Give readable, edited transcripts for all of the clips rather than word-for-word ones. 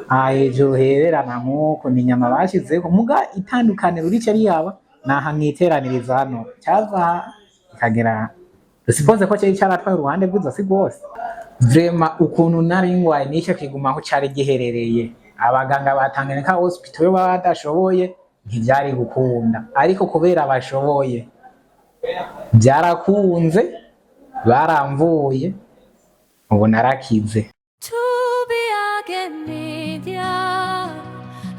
ejo hererana nk'uko ni inyama bashizeho muga itandukaniro rica riyaba naha mwiteraniriza hano cyava ikagera usipoze ko cyari cyaratwaye uruhande rw'izosi rwose vrema ukuntu nari ngwaye nishe kigumaho cyari giherereye abaganga ba Tanganyika hospital badashoboye ntibyari gukunda ariko kubera bashoboye byarakunze baramvuye ubu narakize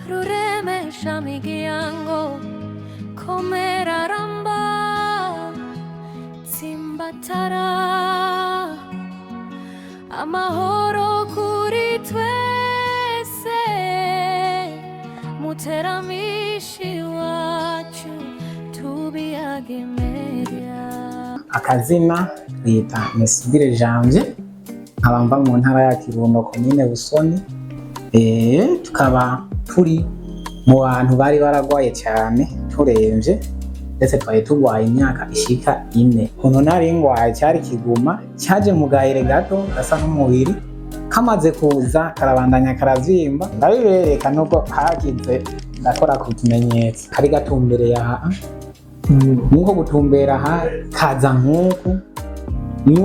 ruremesha migi yangu komera ramba tsimbatara amahoro kuri twese muteramishi wacu tubiyagemeria. Akazina bita Nisubire Janvier abamba mu ntara ya Kirundo komine Busoni tukaba turi mu bantu bari baragwaye cyane turemvye ndetse twari tugwaye imyaka ishika 4 kuno nari ngwaye cyari kiguma cyaje mu gahere gato gasa n'umubiri kamaze kuza karabandanya karazimba ndabibereka nubwo hakize ndakora ku kimenyetso kari gatumbereye aha nuko gutumbera aha kaza nuko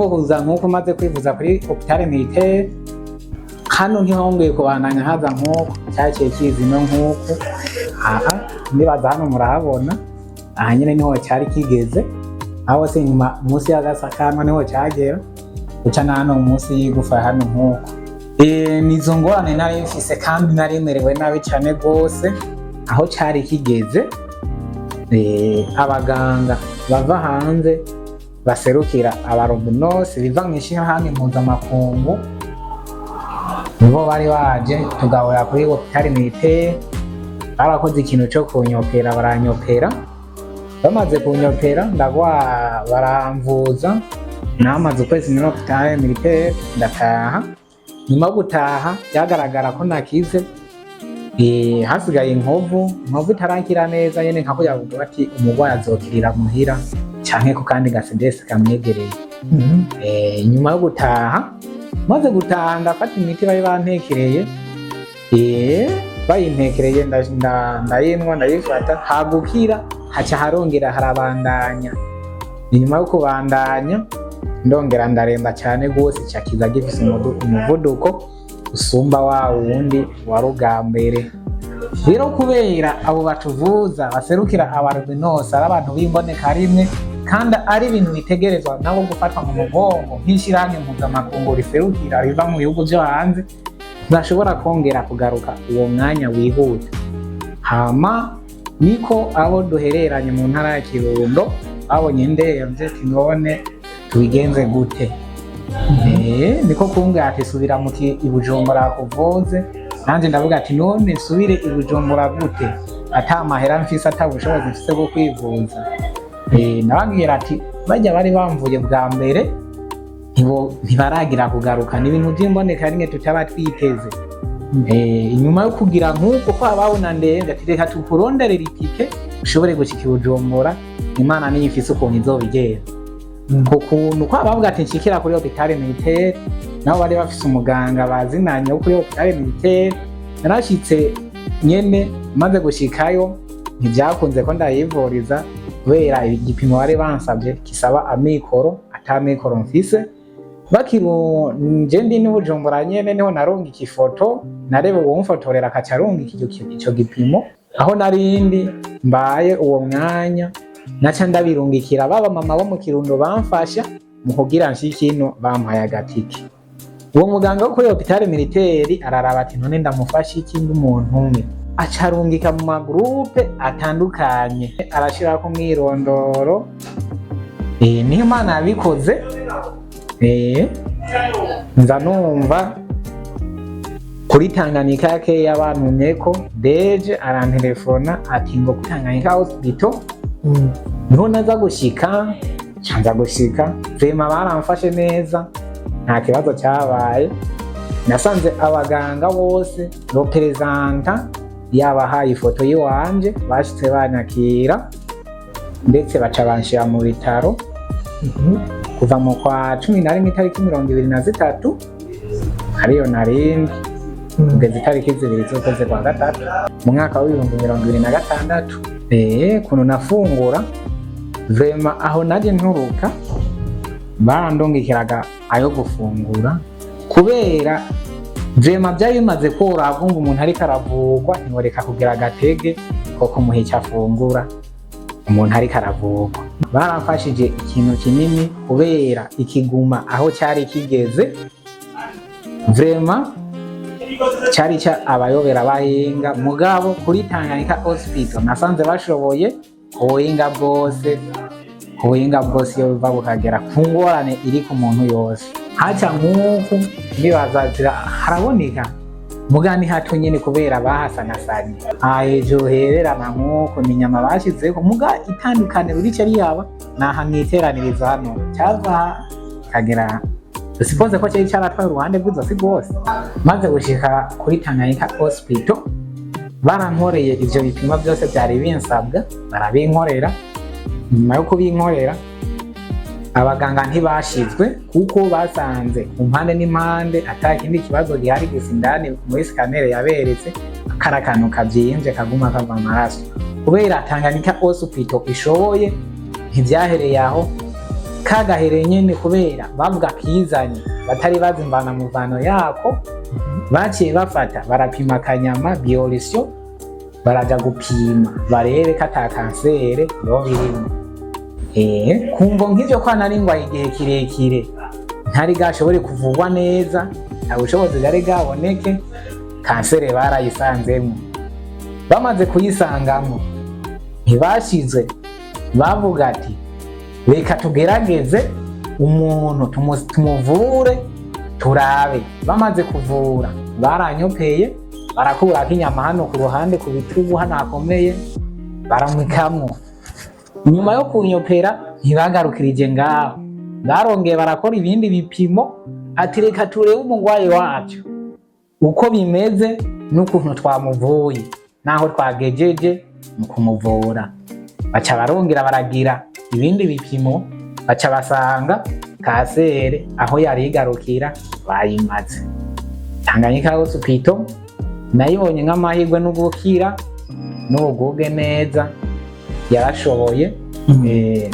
kuza nkuko maze kwivuza kuri hôpital militaire hano ntihongeye kubandanya haza nkuko cyaciye kizino nkuko nibaza hano murahabona aha nyine niho cyari kigeze aho se nyuma munsi y'agasakano niho cyagera uca nano munsi y'igufa hano nkuko nizo ngorane nari mfise kandi nari merewe nabi cyane gose aho cyari kigeze abaganga bava hanze baserukira abarobunosi biva mw'ishirahamwe mpuzamakungu nibo bari baje tugahora kuri hôpital militaire barakoze ikintu cyo kunyopera baranyopera bamaze kunyopera ndagwa baramvuza namaze ukwezi muri hôpital militaire ndataha nyuma gutaha byagaragara ko nakize hasigaye inkovu itarakira neza yene nkako yavuga bati umugwayi azokirira muhira canke ko kandi gasedesi kamwegereye nyuma yo gutaha maze gutaha ndafata imiti bari bantekereye bayintekereye ndayinwa ndayifata hagukira haca harongera harabandanya nyuma yo kubandanya ndongera ndaremba cyane gose cyakiza gifise umuvuduko usumba wa wundi warugambere rero kubera abo batuvuza baserukira abarobunosi ari abantu b'imboneka rimwe kandi ari ibintu bitegerezwa nabo gufatwa mu mugongo nk'ishirahamwe mpuzamakungu riserukira riva mu bihugu byo hanze ntibashobora kongera kugaruka uwo mwanya wihuta hama niko abo duhereranye mu ntara ya Kirundo babonye ndemvye none tubigenze gute niko kumbwira ati subira muti ibujumbura kuvuze nanje ndavuga ati none subire ibujumbura gute ata amahera mfise atabushobozi mfise bwo kwivuza nababwira ati bajya bari bamvuye bwa mbere ntibaragira kugaruka ni ibintu by'imboneka rimwe tutaba twiteze inyuma yo kugira nk'uko ko ababona ndende ati reka tukuronderera itike ushobore gushika ibujumbura Imana niyo ifise ukuntu izobigera kukuntu ko abavuga ati nshikira kuri hôpital militaire nabo bari bafise umuganga bazinanye wo kuri hôpital militaire narashitse nyene maze gushikayo ntibyakunze ko ndayivuriza kubera igipimo bari bansabye kisaba amikoro atamikoro mfise nje ndi n'ubujumbura nyene niho naronga ikifoto narebe uwo mfotorera akacaronga ico gipimo aho narindi mbaye uwo mwanya naca ndabirungikira baba mama bo mu Kirundo bamfasha mu kugira nshikino bampaye agatike uwo muganga wo kuri hôpital militaire araraba ati none ndamufasha iki umuntu umwe acarungika mu magroupe atandukanye arashira ko mwirondoro niyo Imana yabikoze nza numva kuri Tanganyika yake y'abantu nyeko deje arantelefona ati ngo Tanganyika hospital niho naza gushika canza gushika vema baramfashe neza nta kibazo cyabaye nasanze abaganga bose representa yabahaye ifoto yiwanje bashitse banyakira ndetse baca banshira mu bitaro kuva mu kwa 11 itariki 23 ariyo narindi kugeza itariki 2 z'ukwezi kwa gatatu mu mwaka wa 2026. Kuno nafungura vrema aho naje nturuka barandongekeraga ayo gufungura kubera vrema byari bimaze kora avumva umuntu ariko aravugwa ntiworeka kugira agatege ko kumuha icyo afungura umuntu ariko aravugwa. Baramfashije ikintu kinini kubera ikiguma aho cyari kigeze vrema cyari cya abayobera bahinga mugabo kuri Tanganyika hospital nasanze bashoboye ubuhinga bwose iyo biva bukagera ku ngorane iri ku muntu yose. Haca nk'uku nibazazira haraboneka mugani hato nyene kubera bahasanasanye hejuru hererana nk'uko ni inyama bashizeho muga itandukaniro rica riyaba naha mwiteraniriza hano cyava kagera dusipoze ko cyari cyaratwaye uruhande rw'izosi rwose. Maze gushika kuri Tanganyika hospital barankoreye ivyo bipimo byose byari binsabwa barabinkorera. Nyuma yo kubinkorera abaganga ntibashizwe kuko basanze ku mpande n'impande atakindi kibazo gihari gusa indani muri scanner yaberetse karakantu kavyimvye kaguma kava amaraso kubera Tanganyika hospital ishoboye ntivyahereye aho kagahereye nyene kubera bavuga kizanye batari bazimvana mu vano yako baciye bafata barapima kanyama biologio baraja gupima barebe ko ata kansere yo birimo. Kumvo nk'ivyo kwa nari ngwaye igihe kirekire ntari gashobore kuvugwa neza nta bushobozi bwari bwaboneke kansere barayisanzemo. Bamaze kuyisangamo ntibashize bavuga ati reka tugerageze umuntu tumuvure turabe. Bamaze kuvura baranyopeye barakura inyama hano ku ruhande ku bitugu hano hakomeye baramwikamwo. Nyuma yo kunyopera ntibagarukirije ngaho barongeye barakora ibindi bipimo ati reka turebe umugwayi wacu uko bimeze n'ukuntu twamuvuye naho twagejeje mu kumuvura. Baca barongera baragira ibindi bipimo baca basanga kansere aho yari igarukira bayimaze. Tanganyika hospital nayibonye nk'amahirwe n'ugukira n'ubuguge neza yarashoboye.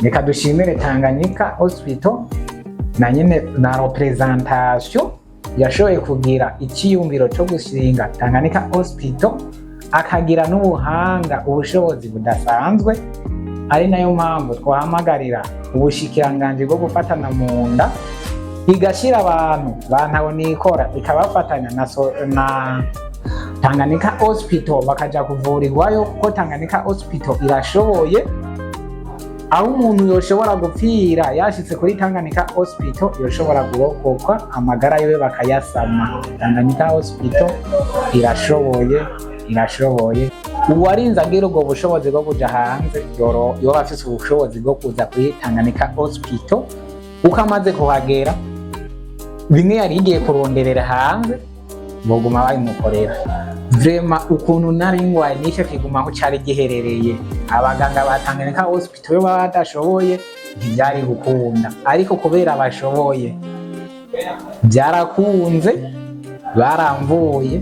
Reka dushimire Tanganyika hospital na nyine na representation yashoboye kugira icyiyumviro cyo gushinga Tanganyika hospital akagira n'ubuhanga ubushobozi budasanzwe. Ari nayo mpamvu twahamagarira ubushikiranganje bwo gufatana mu nda igashira abantu bantabona ikora ikabafatanya na Tanganyika hospital bakaja kuvurirwayo kuko Tanganyika hospital irashoboye. Aho umuntu yoshobora gupfira yashitse kuri Tanganyika hospital yoshobora kurokokwa amagara yobe bakayasama. Tanganyika hospital irashoboye uwarinze agira ubwo bushobozi bwo kuja hanze yoba afise ubushobozi bwo kuza kuri Tanganyika hospital uko amaze kuhagera bimwe yari igiye kuronderera hanze boguma bayimukorera. Vrema ukuntu nari ngwaye n'icyo kiguma aho cyari giherereye abaganga ba Tanganyika hospital yo badashoboye ntibyari gukunda ariko kubera bashoboye byarakunze baramvuye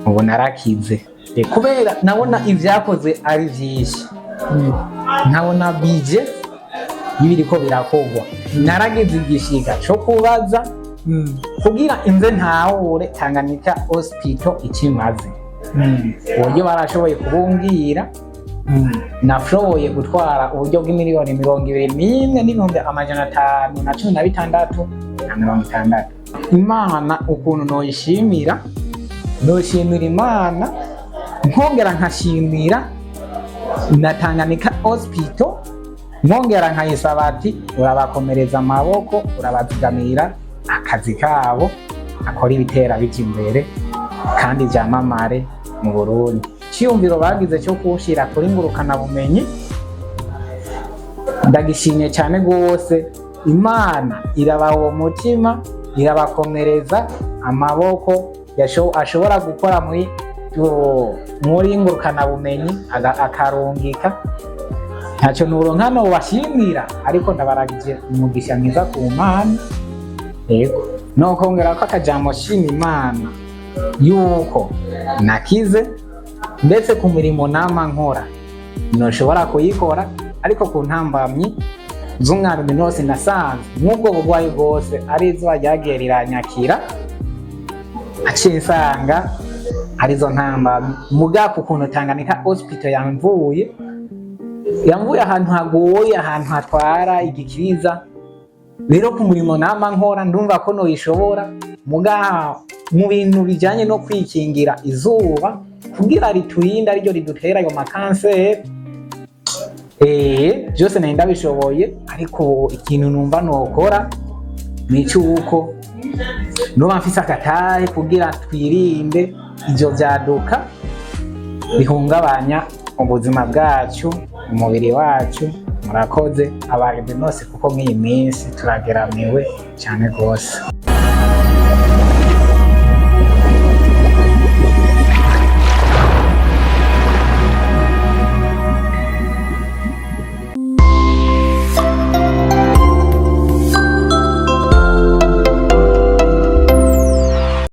ubu narakize kubera nabona ivyakoze ari vyinshi nkabona bije y'ibiriko birakogwa narageze igishika cyo kubaza kugira inze ntahure Tanganyika hospital ikimaze. Uburyo barashoboye kubumbwira nashoboye gutwara uburyo bw'imiliyoni 21,516,60. Imana ukuntu noyishimira Imana nkongera nkashimira na Tanganyika hospital nkongera nkayisaba ati urabakomereza amaboko urabazigamira akazi kabo akora ibitera bije imbere kandi byamamare mu Burundi. Cyiyumviro bagize cyo kushira kuri ngurukana bumenyi ndagishimye cyane gose. Imana irabaha uwo mutima irabakomereza amaboko ashobora gukora muri ngurukana bumenyi akarungika ntacyo nuronka no bashimira ariko ndabaragije umugisha mwiza ku Mana. Yego no kongera ko akajambo shima Imana yuko nakize, ndetse ku mirimo nama nkora noshobora kuyikora, ariko ku ntambamyi z'umwami nose nasanze nk'ubwo burwayi bwose ari izuba ryagiye riranyakira, aciye nsanga arizo ntambamyi. Mugabo ukuntu Tanganyika hospital yamvuye ahantu hagoye, ahantu hatwara igikiriza, rero ku murimo nama nkora ndumva ko noyishobora. Mugabo mu bintu bijanye no kwikingira izuba kugira riturinde ariryo ridutera ayo makanseri, byose nari ndabishoboye, ariko ikintu numva nokora ni cyuko noba mfise akatahe kugira twirinde ivyo vyaduka bihungabanya ubuzima bwacu, umubiri wacu. Murakoze abagenzi bose, kuko mw'iyi minsi turageramiwe cyane rwose.